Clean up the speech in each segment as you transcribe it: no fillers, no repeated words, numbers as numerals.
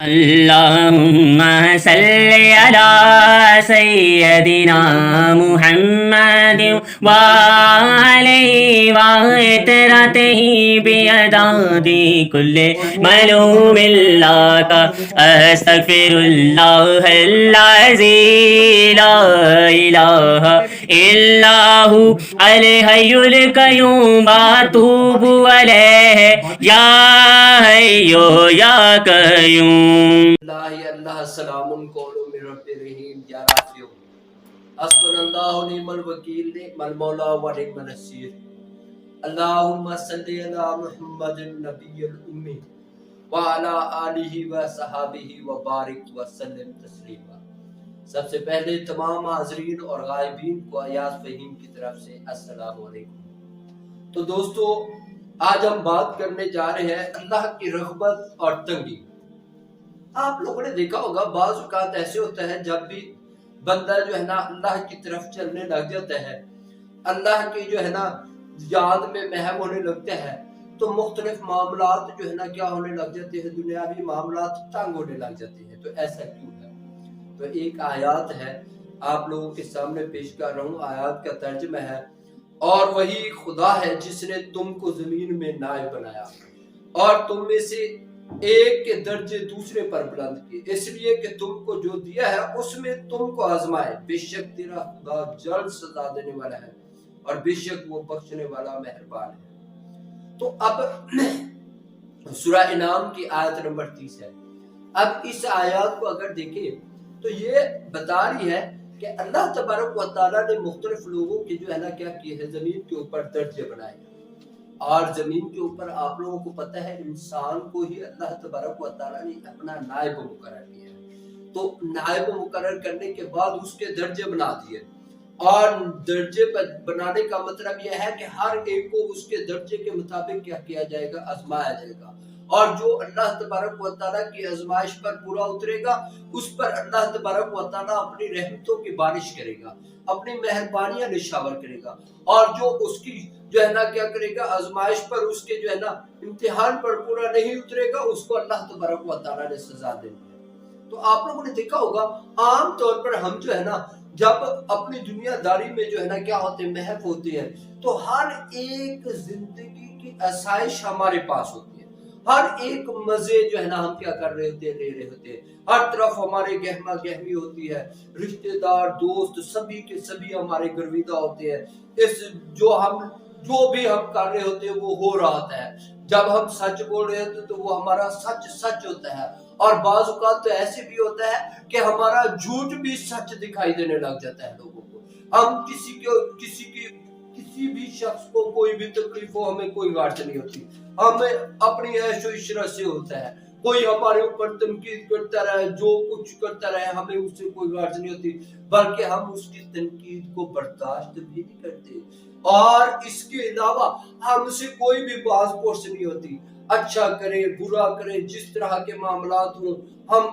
اللهم صل على سيدنا محمد وعليه وعترته بعدد كل معلوم لك أستغفر الله العظيم لا إله إلا هو الحي القيوم أتوب عليه يا حي يا قيوم اللہ اللہ سلام قولوا من رب رحیم یا رافیو حسبنا اللہ نعم الوکیل نعم المولا و نعم النصیر اللہم صلی علی محمد النبی الامی وعلی آلہ و صحابہ و بارک وسلم تسلیما۔ سب سے پہلے تمام حاضرین اور غائبین کو ایاز فہیم کی طرف سے السلام علیکم۔ تو دوستو آج ہم بات کرنے جا رہے ہیں اللہ کی رغبت اور تنگی۔ آپ لوگوں نے دیکھا ہوگا بعض اوقات ایسے ہوتا ہے جب بھی بندہ جو ہے نا اللہ کی طرف چلنے لگ جاتا ہے، اللہ کی جو ہے نا یاد میں محو ہونے لگتا ہے، تو مختلف معاملات جو ہے نا کیا ہونے لگ جاتے ہیں، دنیاوی معاملات تنگ ہونے لگ جاتے ہیں۔ تو ایسا کیوں ہے؟ تو ایک آیات ہے آپ لوگوں کے سامنے پیش کر رہا ہوں، آیات کا ترجمہ ہے، اور وہی خدا ہے جس نے تم کو زمین میں نائب بنایا اور تم میں سے ایک کے درجے دوسرے پر بلند کیے، اس لیے کہ تم کو جو دیا ہے اس میں تم کو آزمائے، بے شک تیرا خدا جلد سزا دینے والا ہے اور بے شک وہ بخشنے والا مہربان ہے۔ تو اب سورہ انعام کی آیت نمبر 30 ہے۔ اب اس آیات کو اگر دیکھیں تو یہ بتا رہی ہے کہ اللہ تبارک و تعالیٰ نے مختلف لوگوں کے جو ہے نا کیا کیے ہیں، زمین کے اوپر درجے بنائے، اور زمین کے اوپر آپ لوگوں کو پتہ ہے انسان کو ہی اللہ تبارک و تعالیٰ نے اپنا نائب مقرر کیا ہے۔ تو نائب مقرر کرنے کے بعد اس کے درجے بنا دیے، اور درجے بنانے کا مطلب یہ ہے کہ ہر ایک کو اس کے درجے کے مطابق کیا کیا جائے گا، آزمایا جائے گا، اور جو اللہ تبارک و تعالیٰ کی آزمائش پر پورا اترے گا اس پر اللہ تبارک و تعالیٰ اپنی رحمتوں کی بارش کرے گا، اپنی مہربانیاں نشاور کرے گا، اور جو اس کی جو ہے نا کیا کرے گا، آزمائش پر اس کے جو ہے نا امتحان پر پورا نہیں اترے گا، اس کو اللہ تبارک و تعالیٰ نے سزا دینی ہے۔ تو آپ لوگوں نے دیکھا ہوگا عام طور پر ہم جو ہے نا جب اپنی دنیا داری میں جو ہے نا کیا ہوتے ہیں، محو ہوتے ہیں، تو ہر ایک زندگی کی آسائش ہمارے پاس ہوتی ہے، ہر ایک مزے جو ہے نا ہم کیا کر رہے ہوتے ہیں، لے رہے ہوتے ہیں، ہر طرف ہمارے گہما گہمی ہوتی ہے، رشتہ دار دوست سبھی کے سبھی ہمارے گرویدہ ہوتے ہیں، اس جو بھی ہم کر رہے ہوتے ہیں وہ ہو رہا ہوتا ہے، جب ہم سچ بول رہے ہوتے ہیں تو وہ ہمارا سچ ہوتا ہے، اور بعض اوقات تو ایسے بھی ہوتا ہے کہ ہمارا جھوٹ بھی سچ دکھائی دینے لگ جاتا ہے لوگوں کو۔ ہم کسی بھی شخص کو کوئی بھی تکلیف ہو ہمیں کوئی غرض نہیں ہوتی، ہمیں اپنی عیش و عشرت سے ہوتا ہے، کوئی ہمارے اوپر تنقید کرتا رہے، جو کچھ کرتا رہے، ہمیں اس سے کوئی غرض نہیں ہوتی، بلکہ ہم اس کی تنقید کو برداشت بھی نہیں کرتے، اور اس کے علاوہ ہم سے کوئی بھی باز پرس نہیں ہوتی، اچھا کرے برا کرے جس طرح کے معاملات ہوں ہم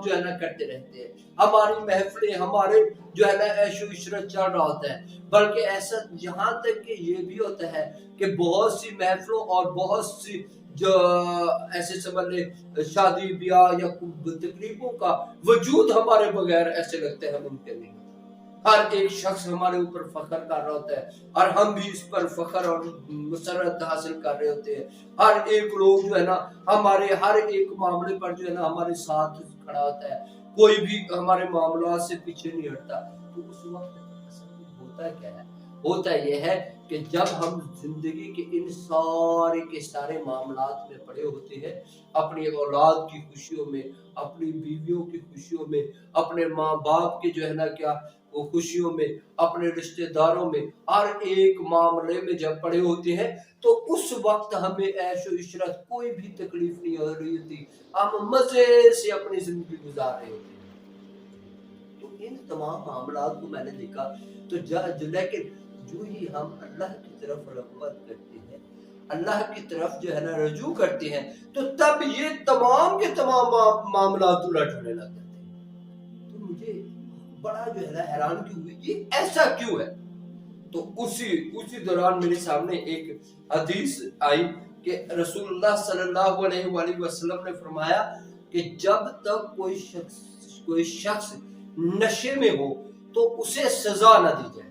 جو ہے نا کرتے رہتے ہیں، ہماری محفلیں ہمارے جو ہے نا عیش و عشرت چل رہا ہوتا ہے، بلکہ ایسا یہاں تک کہ یہ بھی ہوتا ہے کہ بہت سی محفلوں اور بہت سی جو ایسے سمجھ لے شادی بیاہ یا تقریبوں کا وجود ہمارے بغیر ایسے لگتا ہے ممکن نہیں۔ ہر ایک شخص ہمارے اوپر فخر کر رہا ہوتا ہے اور ہم بھی اس پر فخر اور مسرت حاصل کر رہے ہوتے ہیں، ہر ایک لوگ جو ہے نا ہمارے ہر ایک معاملے پر جو ہے نا ہمارے ساتھ کھڑا ہوتا ہے، کوئی بھی ہمارے معاملات سے پیچھے نہیں ہٹتا۔ تو اس وقت ہوتا کیا ہے؟ ہوتا یہ ہے کہ جب ہم زندگی کے ان سارے کے سارے معاملات میں پڑے ہوتے ہیں، اپنی اولاد کی خوشیوں میں، اپنی بیویوں کی خوشیوں میں، اپنے ماں باپ کے جو ہے نا کیا وہ خوشیوں میں، اپنے رشتہ داروں میں، ہر ایک معاملے میں جب پڑے ہوتے ہیں تو اس وقت ہمیں عیش و عشرت کوئی بھی تکلیف نہیں ہو رہی ہوتی، ہم مزے سے اپنی زندگی گزار رہے ہوتے ہیں۔ تو ان تمام معاملات کو میں نے دیکھا تو لیکن جو ہی ہم اللہ کی طرف رغبت کرتے ہیں، اللہ کی طرف جو ہے نا رجوع کرتے ہیں، تو تب یہ تمام کے تمام معاملات الٹ ہونے لگ جاتے ہیں۔ تو مجھے بڑا جو ہے نا حیران کیوں ہوئی یہ ایسا کیوں ہے؟ تو اسی دوران میرے سامنے ایک حدیث آئی کہ رسول اللہ صلی اللہ علیہ وآلہ وسلم نے فرمایا کہ جب تک کوئی شخص نشے میں ہو تو اسے سزا نہ دی جائے.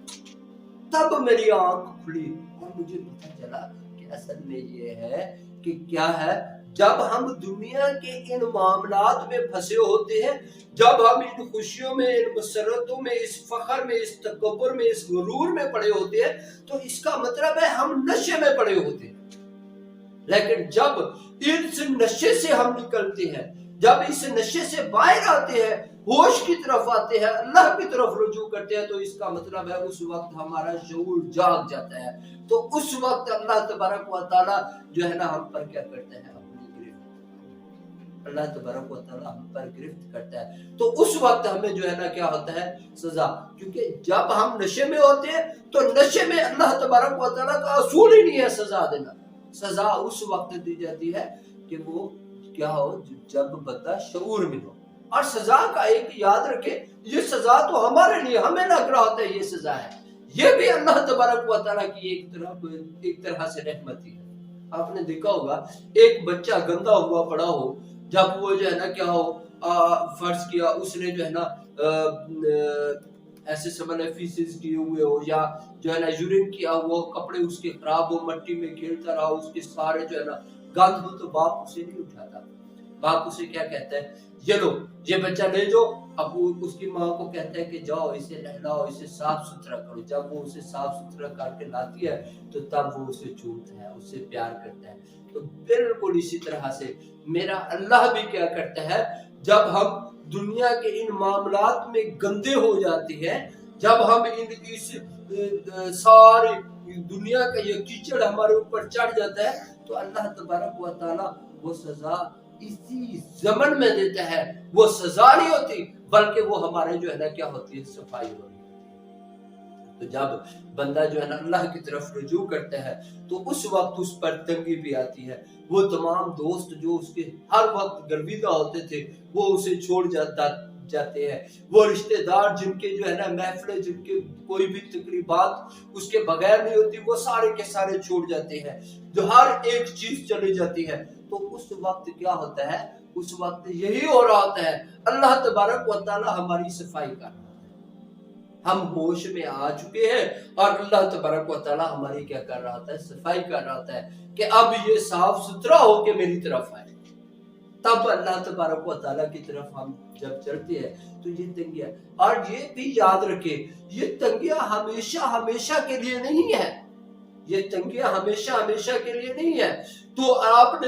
تب میری آنکھ کھلی اور مجھے پتہ چلا کہ اصل میں یہ ہے کہ کیا ہے، جب ہم دنیا کے ان معاملات میں پھنسے ہوتے ہیں، جب ہم ان خوشیوں میں، ان مسرتوں میں، اس فخر میں، اس تکبر میں، اس غرور میں پڑے ہوتے ہیں، تو اس کا مطلب ہے ہم نشے میں پڑے ہوتے ہیں. لیکن جب اس نشے سے ہم نکلتے ہیں، جب اس نشے سے باہر آتے ہیں، ہوش کی طرف آتے ہیں، اللہ کی طرف رجوع کرتے ہیں، تو اس کا مطلب ہے اس وقت ہمارا شعور جاگ جاتا ہے. تو اس وقت اللہ تبارک و تعالی جو ہے نا ہم پر کیا کرتا ہے، اپنی گرفت، اللہ تبارک و تعالی ہم پر گرفت کرتا ہے. تو اس وقت ہمیں جو ہے نا کیا ہوتا ہے، سزا. کیونکہ جب ہم نشے میں ہوتے ہیں تو نشے میں اللہ تبارک و تعالی کا اصول ہی نہیں ہے سزا دینا. سزا اس وقت دی جاتی ہے کہ وہ کیا ہو، جب بندہ شعور میں ہو. اور سزا کا ایک یاد رکھے، یہ سزا تو ہمارے لیے، ہمیں لگ رہا ہوتا ہے یہ سزا ہے، یہ بھی اللہ تبارک و تعالیٰ کی ایک طرح سے رحمت ہی ہے. آپ نے دیکھا ہوگا ایک بچہ گندا ہوا پڑا ہو، جب وہ جو ہے نا کیا ہو، فرض کیا اس نے جو ہے نا ایسے سمجھ فیسز کیے ہوئے ہو، یا جو ہے نا یورین کیا ہوا، کپڑے اس کے خراب ہو، مٹی میں کھیلتا رہا، اس کے سارے جو ہے نا گند ہو، تو باپ اسے نہیں اٹھاتا. باپ اسے کیا کہتا ہے، یہ لو یہ بچہ لے جاؤ. اب وہ اس کی ماں کو کہتا ہے کہ جاؤ اسے نہلاؤ، اسے صاف ستھرا کرو. جب وہ اسے صاف ستھرا کر کے لاتی ہے تو تب وہ اسے چومتا ہے، اسے پیار کرتا ہے. تو بالکل اسی طرح سے میرا اللہ بھی کیا کرتا ہے، جب ہم دنیا کے ان معاملات میں گندے ہو جاتے ہیں، جب ہم اس ساری دنیا کا یہ کیچڑ ہمارے اوپر چڑھ جاتا ہے، تو اللہ تبارک و تعالی وہ سزا اسی زمن میں دیتا ہے. وہ سزا نہیں ہوتی بلکہ وہ ہمارے جو ہے نا کیا ہوتی ہے، صفائی ہوتی ہے. تو جب بندہ جو ہے نا اللہ کی طرف رجوع کرتا ہے تو اس وقت اس پر تنگی بھی آتی ہے. وہ تمام دوست جو اس کے ہر وقت گرویدہ ہوتے تھے وہ اسے چھوڑ جاتے ہیں. وہ رشتہ دار جن کے جو ہے نا محفلیں، جن کے کوئی بھی تقریبات اس کے بغیر نہیں ہوتی، وہ سارے کے سارے چھوڑ جاتے ہیں. جو ہر ایک چیز چلی جاتی ہے. تو اس وقت کیا ہوتا ہے، اس وقت یہی ہو رہا ہوتا ہے، اللہ تبارک و تعالی ہماری صفائی کر رہا ہے. ہم ہوش میں آ چکے ہیں اور اللہ تبارک و تعالی ہماری کیا کر رہا ہوتا ہے، صفائی کر رہا ہوتا ہے کہ اب یہ صاف ستھرا ہو کے میری طرف آئے. تب اللہ تبارک و تعالیٰ کی طرف ہم جب چلتے ہیں تو یہ تنگیاں، اور یہ بھی یاد رکھے یہ تنگیاں ہمیشہ ہمیشہ کے لیے نہیں ہے. یہ تنگیاں ہمیشہ ہمیشہ کے لیے نہیں ہے. تو آپ نے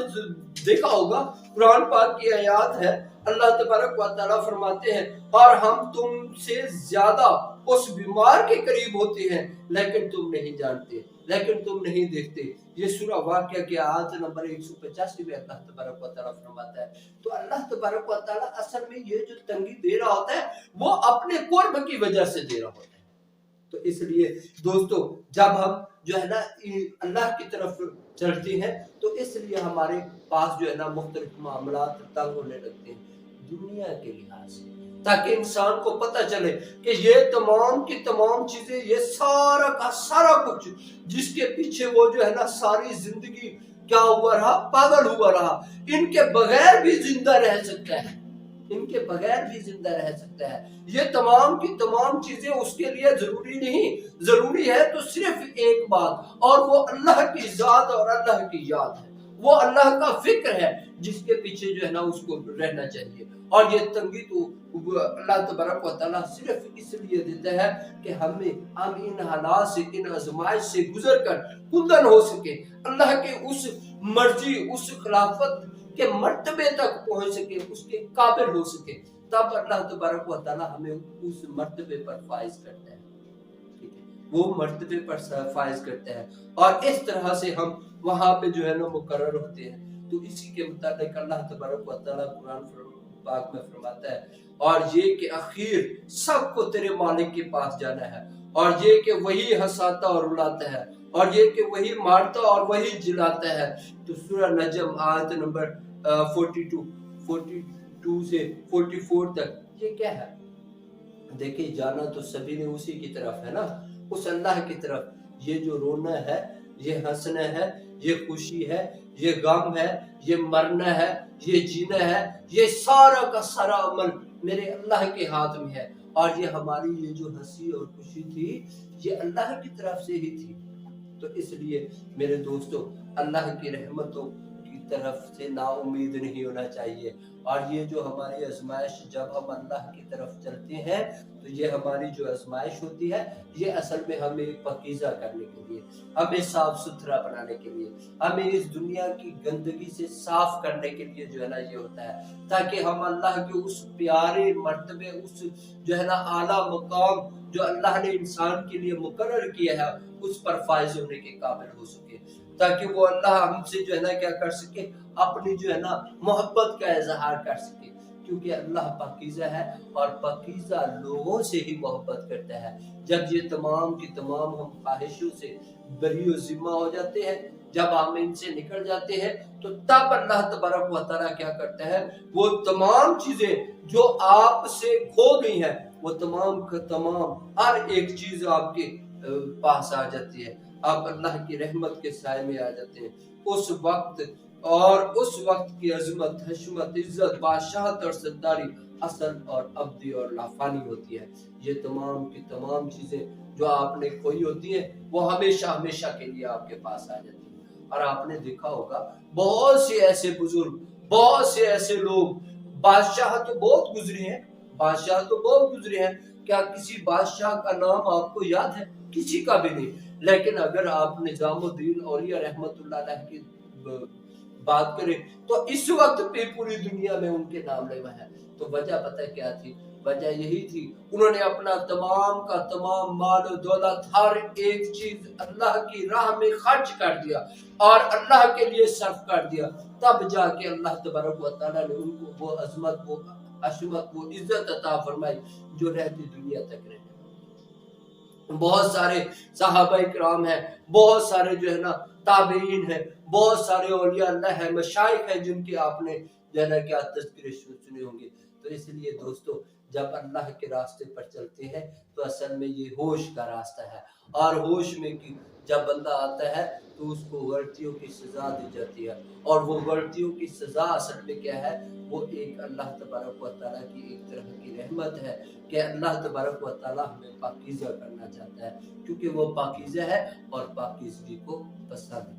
دیکھا ہوگا قرآن پاک کی آیات ہے، اللہ تبارک و تعالیٰ فرماتے ہیں اور ہم تم سے زیادہ اس بیمار کے قریب ہوتے ہیں لیکن تم نہیں جانتے، لیکن تم نہیں دیکھتے. یہ سورہ واقعہ کی آیت نمبر 185 میں اللہ تبارک و تعالیٰ فرماتا ہے. تو اللہ تبارک و تعالیٰ اصل میں یہ جو تنگی دے رہا ہوتا ہے وہ اپنے قرب کی وجہ سے دے رہا ہوتا ہے. تو اس لیے دوستو جب ہم جو ہے نا اللہ کی طرف چلتے ہیں تو اس لیے ہمارے پاس جو ہے نا مختلف معاملات تنگ ہونے لگتے ہیں دنیا کے لحاظ سے، تاکہ انسان کو پتہ چلے کہ یہ تمام کی تمام چیزیں، یہ سارا کا سارا کچھ جس کے پیچھے وہ جو ہے نا ساری زندگی کیا ہوا رہا، پاگل ہوا رہا، ان کے بغیر بھی زندہ رہ سکتا ہے، ان کے بغیر بھی زندہ رہ سکتا ہے. یہ تمام کی تمام چیزیں اس کے لیے ضروری نہیں، ضروری ہے تو صرف ایک بات، اور وہ اللہ کی ذات اور اللہ کی یاد ہے، وہ اللہ کا فکر ہے جس کے پیچھے جو ہے نا اس کو رہنا چاہیے. اور یہ تنگی تو اللہ تبارک و تعالیٰ صرف اس لیے دیتا ہے کہ ہم ان حالات سے، ان آزمائش سے گزر کر کندن ہو سکے، اللہ کے اس مرضی، اس خلافت کے مرتبے تک پہنچ سکے، اس کے قابل ہو سکے. تب اللہ تبارک و تعالیٰ ہمیں اس مرتبے پر فائز کرتا ہے، ٹھیک ہے، وہ مرتبے پر فائز کرتا ہے، اور اس طرح سے ہم وہاں پہ جو ہے نا مقرر ہوتے ہیں. تو اسی کے مطابق اللہ تبارک و تعالیٰ قرآن پاک میں فرماتا ہے اور یہ کہ اخیر سب کو تیرے مالک کے پاس جانا ہے، اور یہ کہ وہی ہنساتا اور رلاتا ہے، اور یہ کہ وہی مارتا اور وہی جلاتا ہے. تو سورہ نجم آیت نمبر 42 سے 44 تک یہ کیا ہے، دیکھیں جانا تو سبھی نے اسی کی طرف ہے نا، اس اللہ کی طرف. یہ جو رونا ہے، یہ ہنسنا ہے، یہ خوشی ہے، یہ غم ہے، یہ مرنا ہے، یہ جینا ہے، یہ سارا کا سارا عمل میرے اللہ کے ہاتھ میں ہے۔ اور یہ ہماری یہ جو ہنسی اور خوشی تھی یہ اللہ کی طرف سے ہی تھی۔ تو اس لیے میرے دوستو اللہ کی رحمتوں کی طرف سے نا امید نہیں ہونا چاہیے۔ اور یہ جو ہماری آزمائش جب ہم اللہ کی طرف چلتے ہیں تو یہ ہماری جو آزمائش ہوتی ہے یہ اصل میں ہمیں پاکیزہ کرنے کے لیے، ہمیں صاف ستھرا بنانے کے لیے، ہمیں اس دنیا کی گندگی سے صاف کرنے کے لیے جو ہے نا یہ ہوتا ہے، تاکہ ہم اللہ کے اس پیارے مرتبے، اس جو ہے نا اعلیٰ مقام جو اللہ نے انسان کے لیے مقرر کیا ہے اس پر فائز ہونے کے قابل ہو سکے، تاکہ وہ اللہ ہم سے جو ہے نا کیا کر سکے، اپنی جو ہے نا محبت کا اظہار کر سکے، کیونکہ اللہ پاکیزہ ہے اور پاکیزہ لوگوں سے ہی محبت کرتا ہے۔ جب یہ تمام کی تمام ہم خواہشوں سے بری و ذمہ ہو جاتے ہیں، جب ہم ان سے نکل جاتے ہیں تو تب اللہ تبارک و تعالیٰ کیا کرتا ہے، وہ تمام چیزیں جو آپ سے کھو گئی ہیں وہ تمام کا تمام ہر ایک چیز آپ کے پاس آ جاتی ہے، آپ اللہ کی رحمت کے سائے میں آ جاتے ہیں۔ اس وقت اور اس وقت کی عظمت، حشمت، عزت، بادشاہت اور سرداری اصل اور ابدی اور لافانی ہوتی ہے۔ یہ تمام کی تمام چیزیں جو آپ نے کھوئی ہوتی ہیں وہ ہمیشہ ہمیشہ کے لیے آپ کے پاس آ جاتی ہیں۔ اور آپ نے دیکھا ہوگا بہت سے ایسے بزرگ، بہت سے ایسے لوگ، بادشاہ تو بہت گزرے ہیں، بادشاہ تو بہت گزرے ہیں، کیا کسی بادشاہ کا نام آپ کو یاد ہے؟ کسی کا بھی نہیں۔ لیکن اگر آپ نظام الدین اولیاء رحمت اللہ علیہ کی بات کریں تو اس وقت پہ پوری دنیا میں ان کے نام لیوا ہے۔ تو وجہ پتہ کیا تھی؟ وجہ یہی تھی، انہوں نے اپنا تمام کا تمام مال و دولت، ہر ایک چیز اللہ کی راہ میں خرچ کر دیا اور اللہ کے لیے صرف کر دیا، تب جا کے اللہ تبارک و تعالیٰ نے ان کو وہ عظمت، وہ عظمت، وہ عزت عطا فرمائی جو رہتی دنیا تک رہے۔ بہت سارے صحابہ کرام ہیں، بہت سارے جو ہے نا تابعین ہیں، بہت سارے اولیاء اللہ ہیں، مشائخ ہیں جن کے آپ نے جو ہے نا کیا تذکرے سنے ہوں گے۔ تو اس لیے دوستو جب اللہ کے راستے پر چلتے ہیں تو اصل میں یہ ہوش کا راستہ ہے، اور ہوش میں جب بندہ آتا ہے تو اس کو غلطیوں کی سزا دی جاتی ہے، اور وہ غلطیوں کی سزا اصل میں کیا ہے، وہ ایک اللہ تبارک و تعالیٰ کی ایک طرح کی رحمت ہے کہ اللہ تبارک و تعالیٰ ہمیں پاکیزہ کرنا چاہتا ہے، کیونکہ وہ پاکیزہ ہے اور پاکیزگی کو پسند ہے۔